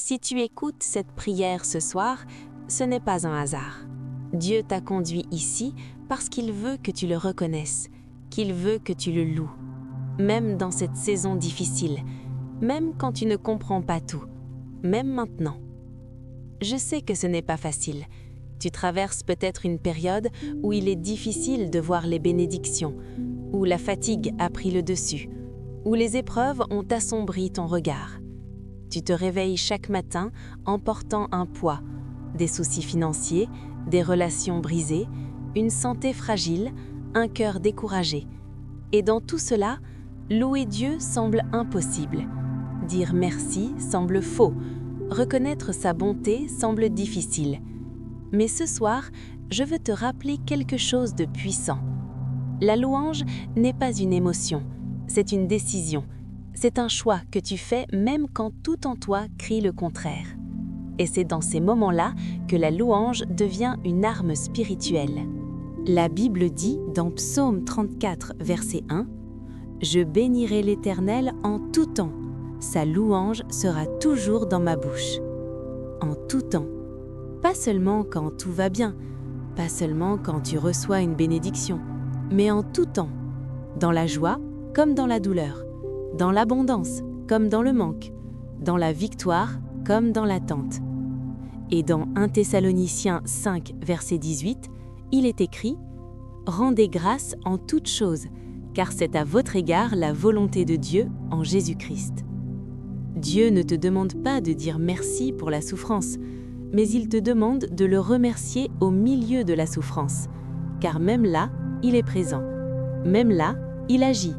Si tu écoutes cette prière ce soir, ce n'est pas un hasard. Dieu t'a conduit ici parce qu'il veut que tu le reconnaisses, qu'il veut que tu le loues. Même dans cette saison difficile, même quand tu ne comprends pas tout, même maintenant. Je sais que ce n'est pas facile. Tu traverses peut-être une période où il est difficile de voir les bénédictions, où la fatigue a pris le dessus, où les épreuves ont assombri ton regard. Tu te réveilles chaque matin en portant un poids, des soucis financiers, des relations brisées, une santé fragile, un cœur découragé. Et dans tout cela, louer Dieu semble impossible. Dire merci semble faux. Reconnaître sa bonté semble difficile. Mais ce soir, je veux te rappeler quelque chose de puissant. La louange n'est pas une émotion, c'est une décision. C'est un choix que tu fais même quand tout en toi crie le contraire. Et c'est dans ces moments-là que la louange devient une arme spirituelle. La Bible dit dans Psaume 34, verset 1, « Je bénirai l'Éternel en tout temps, sa louange sera toujours dans ma bouche. » En tout temps. Pas seulement quand tout va bien, pas seulement quand tu reçois une bénédiction, mais en tout temps, dans la joie comme dans la douleur, dans l'abondance comme dans le manque, dans la victoire comme dans l'attente. Et dans 1 Thessaloniciens 5, verset 18, il est écrit « Rendez grâce en toutes choses, car c'est à votre égard la volonté de Dieu en Jésus-Christ. » Dieu ne te demande pas de dire merci pour la souffrance, mais il te demande de le remercier au milieu de la souffrance, car même là, il est présent. Même là, il agit.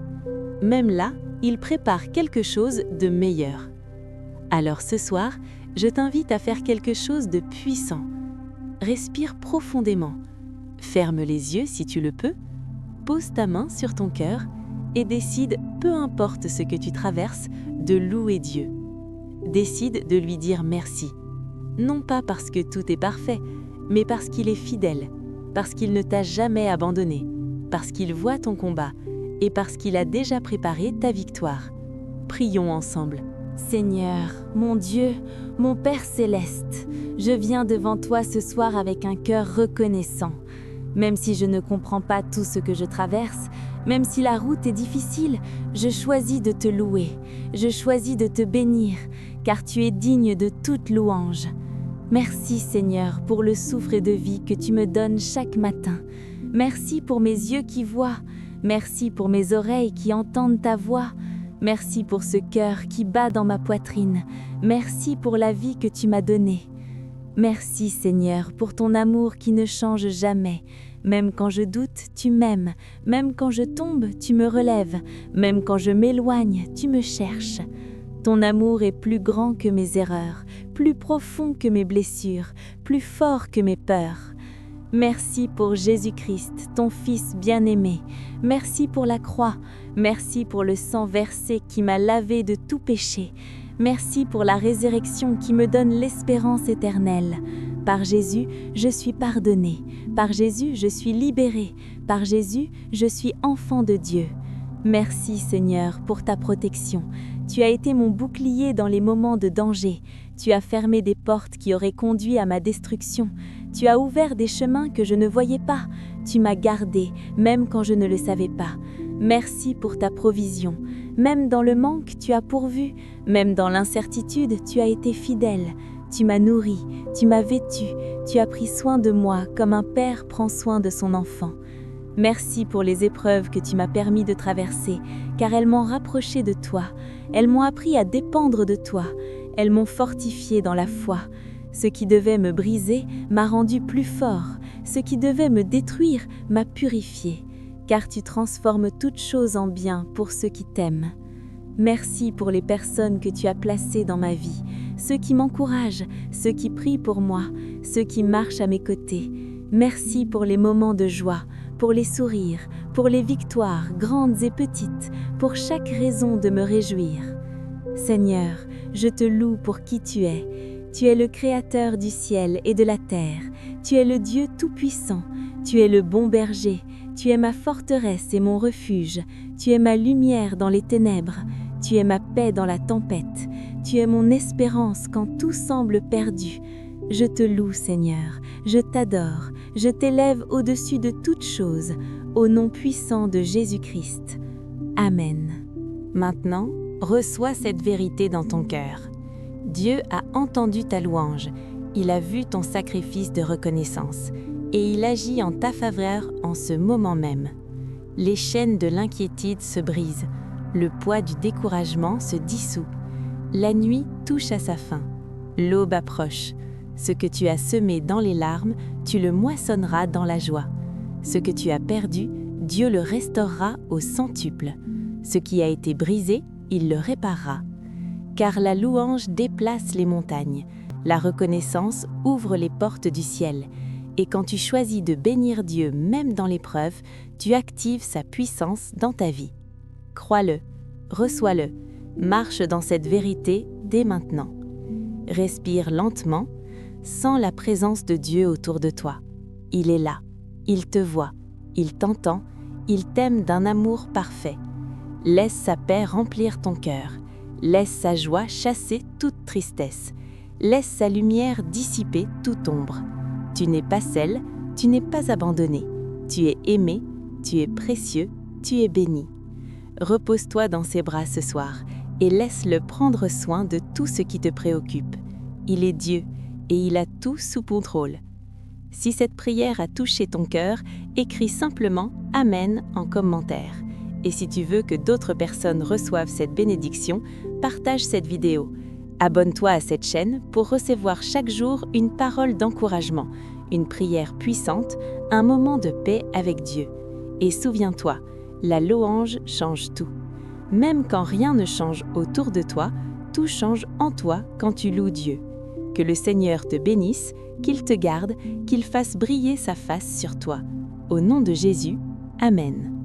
Même là, il prépare quelque chose de meilleur. Alors ce soir, je t'invite à faire quelque chose de puissant. Respire profondément. Ferme les yeux si tu le peux. Pose ta main sur ton cœur et décide, peu importe ce que tu traverses, de louer Dieu. Décide de lui dire merci. Non pas parce que tout est parfait, mais parce qu'il est fidèle, parce qu'il ne t'a jamais abandonné, parce qu'il voit ton combat et parce qu'il a déjà préparé ta victoire. Prions ensemble. Seigneur, mon Dieu, mon Père céleste, je viens devant toi ce soir avec un cœur reconnaissant. Même si je ne comprends pas tout ce que je traverse, même si la route est difficile, je choisis de te louer, je choisis de te bénir, car tu es digne de toute louange. Merci Seigneur pour le souffle de vie que tu me donnes chaque matin. Merci pour mes yeux qui voient, merci pour mes oreilles qui entendent ta voix. Merci pour ce cœur qui bat dans ma poitrine. Merci pour la vie que tu m'as donnée. Merci Seigneur pour ton amour qui ne change jamais. Même quand je doute, tu m'aimes. Même quand je tombe, tu me relèves. Même quand je m'éloigne, tu me cherches. Ton amour est plus grand que mes erreurs, plus profond que mes blessures, plus fort que mes peurs. Merci pour Jésus-Christ, ton Fils bien-aimé. Merci pour la croix. Merci pour le sang versé qui m'a lavé de tout péché. Merci pour la résurrection qui me donne l'espérance éternelle. Par Jésus, je suis pardonné. Par Jésus, je suis libéré. Par Jésus, je suis enfant de Dieu. Merci Seigneur pour ta protection. Tu as été mon bouclier dans les moments de danger. Tu as fermé des portes qui auraient conduit à ma destruction. Tu as ouvert des chemins que je ne voyais pas. Tu m'as gardé, même quand je ne le savais pas. Merci pour ta provision. Même dans le manque, tu as pourvu. Même dans l'incertitude, tu as été fidèle. Tu m'as nourri, tu m'as vêtu, tu as pris soin de moi comme un père prend soin de son enfant. Merci pour les épreuves que tu m'as permis de traverser, car elles m'ont rapproché de toi. Elles m'ont appris à dépendre de toi. Elles m'ont fortifié dans la foi. Ce qui devait me briser m'a rendu plus fort. Ce qui devait me détruire m'a purifié. Car tu transformes toutes choses en bien pour ceux qui t'aiment. Merci pour les personnes que tu as placées dans ma vie, ceux qui m'encouragent, ceux qui prient pour moi, ceux qui marchent à mes côtés. Merci pour les moments de joie, pour les sourires, pour les victoires, grandes et petites, pour chaque raison de me réjouir. Seigneur, je te loue pour qui tu es. Tu es le Créateur du ciel et de la terre. Tu es le Dieu Tout-Puissant. Tu es le bon berger. Tu es ma forteresse et mon refuge. Tu es ma lumière dans les ténèbres. Tu es ma paix dans la tempête. Tu es mon espérance quand tout semble perdu. Je te loue, Seigneur, je t'adore, je t'élève au-dessus de toutes choses, au nom puissant de Jésus-Christ. Amen. Maintenant, reçois cette vérité dans ton cœur. Dieu a entendu ta louange, il a vu ton sacrifice de reconnaissance, et il agit en ta faveur en ce moment même. Les chaînes de l'inquiétude se brisent, le poids du découragement se dissout. La nuit touche à sa fin, l'aube approche. Ce que tu as semé dans les larmes, tu le moissonneras dans la joie. Ce que tu as perdu, Dieu le restaurera au centuple. Ce qui a été brisé, il le réparera. Car la louange déplace les montagnes, la reconnaissance ouvre les portes du ciel. Et quand tu choisis de bénir Dieu même dans l'épreuve, tu actives sa puissance dans ta vie. Crois-le, reçois-le, marche dans cette vérité dès maintenant. Respire lentement, sens la présence de Dieu autour de toi. Il est là, il te voit, il t'entend, il t'aime d'un amour parfait. Laisse sa paix remplir ton cœur, laisse sa joie chasser toute tristesse, laisse sa lumière dissiper toute ombre. Tu n'es pas seul, tu n'es pas abandonné, tu es aimé, tu es précieux, tu es béni. Repose-toi dans ses bras ce soir et laisse-le prendre soin de tout ce qui te préoccupe. Il est Dieu et il a tout sous contrôle. Si cette prière a touché ton cœur, écris simplement « Amen » en commentaire. Et si tu veux que d'autres personnes reçoivent cette bénédiction, partage cette vidéo. Abonne-toi à cette chaîne pour recevoir chaque jour une parole d'encouragement, une prière puissante, un moment de paix avec Dieu. Et souviens-toi, la louange change tout. Même quand rien ne change autour de toi, tout change en toi quand tu loues Dieu. Que le Seigneur te bénisse, qu'il te garde, qu'il fasse briller sa face sur toi. Au nom de Jésus, Amen.